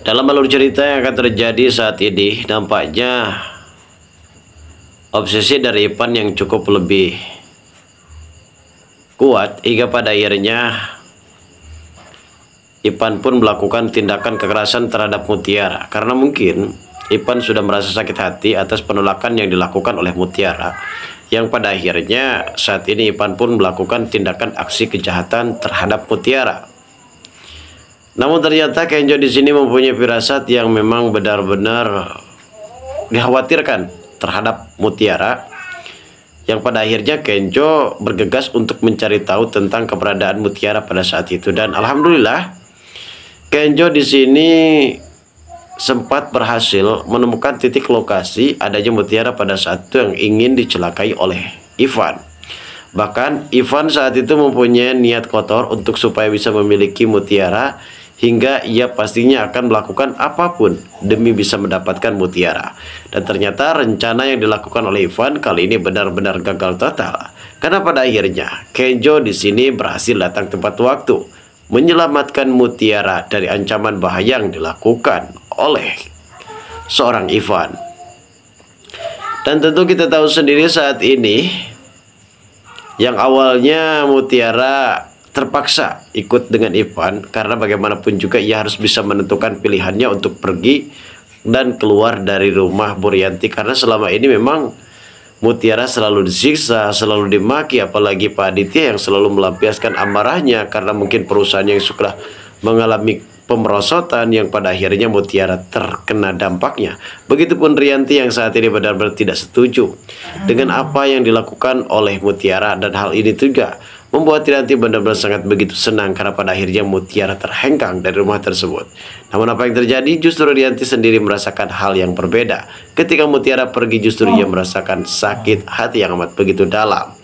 Dalam alur cerita yang akan terjadi saat ini, nampaknya obsesi dari Ivan yang cukup lebih kuat hingga pada akhirnya Ivan pun melakukan tindakan kekerasan terhadap Mutiara. Karena mungkin Ivan sudah merasa sakit hati atas penolakan yang dilakukan oleh Mutiara, yang pada akhirnya saat ini Ivan pun melakukan tindakan aksi kejahatan terhadap Mutiara. Namun ternyata Kenjo di sini mempunyai firasat yang memang benar-benar dikhawatirkan terhadap Mutiara, yang pada akhirnya Kenjo bergegas untuk mencari tahu tentang keberadaan Mutiara pada saat itu. Dan alhamdulillah Kenjo di sini sempat berhasil menemukan titik lokasi adanya Mutiara pada saat itu yang ingin dicelakai oleh Ivan. Bahkan Ivan saat itu mempunyai niat kotor untuk supaya bisa memiliki Mutiara, hingga ia pastinya akan melakukan apapun demi bisa mendapatkan Mutiara. Dan ternyata rencana yang dilakukan oleh Ivan kali ini benar-benar gagal total. Karena pada akhirnya Kenjo di sini berhasil datang tepat waktu menyelamatkan Mutiara dari ancaman bahaya yang dilakukan oleh seorang Ivan. Dan tentu kita tahu sendiri saat ini yang awalnya Mutiara terpaksa ikut dengan Ivan karena bagaimanapun juga ia harus bisa menentukan pilihannya untuk pergi dan keluar dari rumah Buryanti, karena selama ini memang Mutiara selalu disiksa, selalu dimaki, apalagi Pak Aditya yang selalu melampiaskan amarahnya karena mungkin perusahaannya yang sudah mengalami pemerosotan yang pada akhirnya Mutiara terkena dampaknya. Begitupun Rianti yang saat ini benar-benar tidak setuju dengan apa yang dilakukan oleh Mutiara, dan hal ini juga membuat Rianti benar-benar sangat begitu senang karena pada akhirnya Mutiara terhengkang dari rumah tersebut. Namun apa yang terjadi, justru Rianti sendiri merasakan hal yang berbeda. Ketika Mutiara pergi, justru ia merasakan sakit hati yang amat begitu dalam.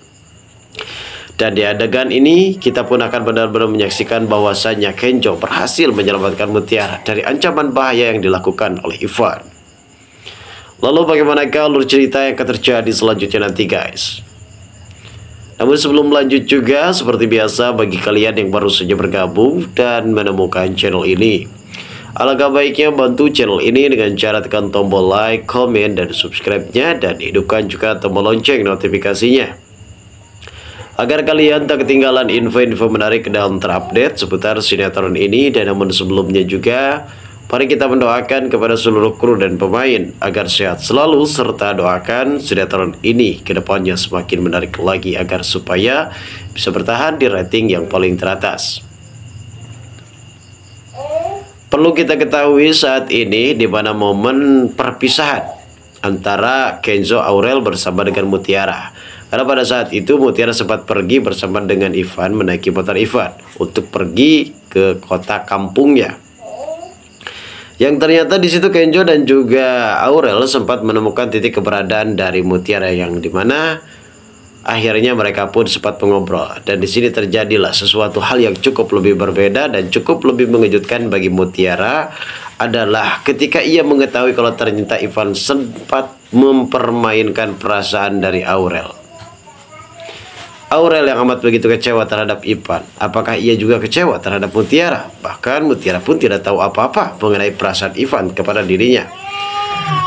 Dan di adegan ini kita pun akan benar-benar menyaksikan bahwasanya Kenjo berhasil menyelamatkan Mutiara dari ancaman bahaya yang dilakukan oleh Ivan. Lalu bagaimanakah alur cerita yang akan terjadi selanjutnya nanti, guys? Namun sebelum lanjut juga, seperti biasa bagi kalian yang baru saja bergabung dan menemukan channel ini, alangkah baiknya bantu channel ini dengan cara tekan tombol like, komen, dan subscribe-nya, dan hidupkan juga tombol lonceng notifikasinya, agar kalian tak ketinggalan info-info menarik dan terupdate seputar sinetron ini. Dan namun sebelumnya juga, mari kita mendoakan kepada seluruh kru dan pemain agar sehat selalu, serta doakan sinetron ini ke depannya semakin menarik lagi agar supaya bisa bertahan di rating yang paling teratas. Perlu kita ketahui saat ini di mana momen perpisahan antara Kenzo Aurel bersama dengan Mutiara. Karena pada saat itu Mutiara sempat pergi bersama dengan Ivan menaiki motor Ivan untuk pergi ke kota kampungnya. Yang ternyata di situ Kenjo dan juga Aurel sempat menemukan titik keberadaan dari Mutiara, yang dimana akhirnya mereka pun sempat mengobrol. Dan di sini terjadilah sesuatu hal yang cukup lebih berbeda dan cukup lebih mengejutkan bagi Mutiara, adalah ketika ia mengetahui kalau ternyata Ivan sempat mempermainkan perasaan dari Aurel. Aurel yang amat begitu kecewa terhadap Ivan. Apakah ia juga kecewa terhadap Mutiara? Bahkan Mutiara pun tidak tahu apa-apa mengenai perasaan Ivan kepada dirinya.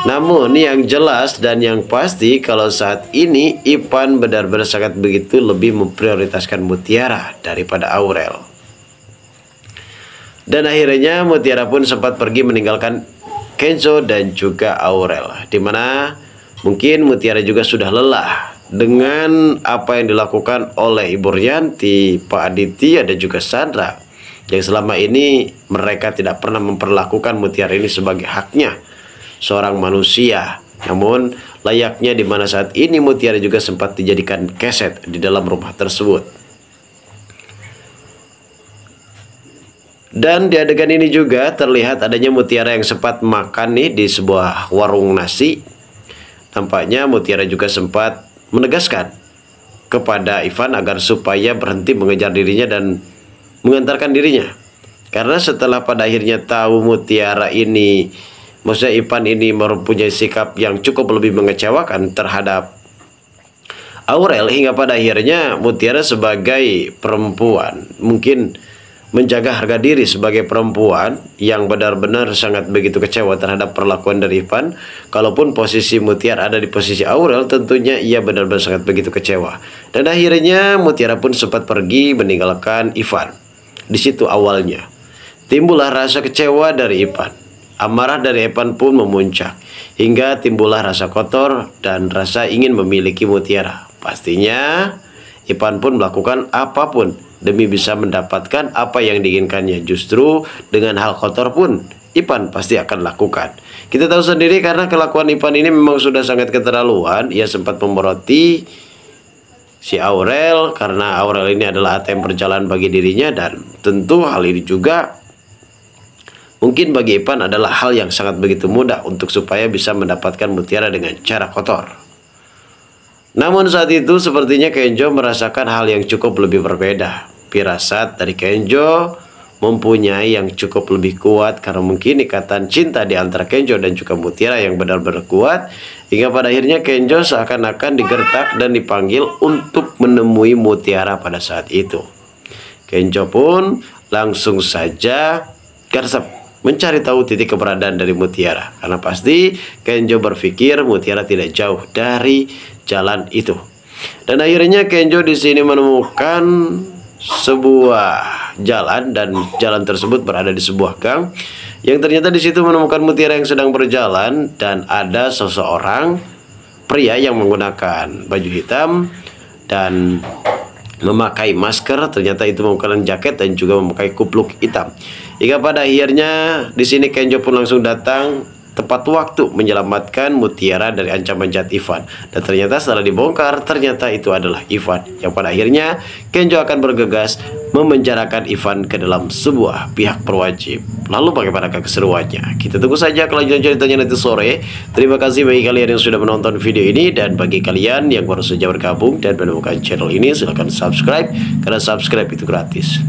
Namun yang jelas dan yang pasti kalau saat ini Ivan benar-benar sangat begitu lebih memprioritaskan Mutiara daripada Aurel. Dan akhirnya Mutiara pun sempat pergi meninggalkan Kenzo dan juga Aurel, dimana mungkin Mutiara juga sudah lelah dengan apa yang dilakukan oleh Ibu Rianti, Pak Aditya, dan juga Sandra, yang selama ini mereka tidak pernah memperlakukan Mutiara ini sebagai haknya seorang manusia. Namun layaknya di mana saat ini Mutiara juga sempat dijadikan keset di dalam rumah tersebut. Dan di adegan ini juga terlihat adanya Mutiara yang sempat makan nih di sebuah warung nasi. Nampaknya Mutiara juga sempat menegaskan kepada Ivan agar supaya berhenti mengejar dirinya dan mengantarkan dirinya. Karena setelah pada akhirnya tahu Mutiara ini, maksudnya Ivan ini mempunyai sikap yang cukup lebih mengecewakan terhadap Aurel, hingga pada akhirnya Mutiara sebagai perempuan mungkin menjaga harga diri sebagai perempuan yang benar-benar sangat begitu kecewa terhadap perlakuan dari Ivan. Kalaupun posisi Mutiara ada di posisi Aurel, tentunya ia benar-benar sangat begitu kecewa. Dan akhirnya Mutiara pun sempat pergi meninggalkan Ivan. Di situ awalnya timbullah rasa kecewa dari Ivan. Amarah dari Ivan pun memuncak hingga timbullah rasa kotor dan rasa ingin memiliki Mutiara. Pastinya Ivan pun melakukan apapun demi bisa mendapatkan apa yang diinginkannya. Justru dengan hal kotor pun Ivan pasti akan lakukan. Kita tahu sendiri karena kelakuan Ivan ini memang sudah sangat keterlaluan. Ia sempat memoroti si Aurel karena Aurel ini adalah ATM berjalan bagi dirinya, dan tentu hal ini juga mungkin bagi Ivan adalah hal yang sangat begitu mudah untuk supaya bisa mendapatkan Mutiara dengan cara kotor. Namun saat itu sepertinya Kenjo merasakan hal yang cukup lebih berbeda. Firasat dari Kenjo mempunyai yang cukup lebih kuat karena mungkin ikatan cinta di antara Kenjo dan juga Mutiara yang benar-benar kuat, hingga pada akhirnya Kenjo seakan-akan digertak dan dipanggil untuk menemui Mutiara pada saat itu. Kenjo pun langsung saja gersep mencari tahu titik keberadaan dari Mutiara, karena pasti Kenjo berpikir Mutiara tidak jauh dari jalan itu. Dan akhirnya Kenjo di sini menemukan sebuah jalan, dan jalan tersebut berada di sebuah gang yang ternyata di situ menemukan Mutiara yang sedang berjalan, dan ada seseorang pria yang menggunakan baju hitam dan memakai masker. Ternyata itu menggunakan jaket dan juga memakai kupluk hitam. Hingga pada akhirnya di sini Kenjo pun langsung datang tepat waktu menyelamatkan Mutiara dari ancaman jahat Ivan. Dan ternyata setelah dibongkar, ternyata itu adalah Ivan, yang pada akhirnya Kenjo akan bergegas memenjarakan Ivan ke dalam sebuah pihak berwajib. Lalu bagaimana keseruannya? Kita tunggu saja kelanjutan ceritanya nanti sore. Terima kasih bagi kalian yang sudah menonton video ini, dan bagi kalian yang baru saja bergabung dan menemukan channel ini, silahkan subscribe, karena subscribe itu gratis.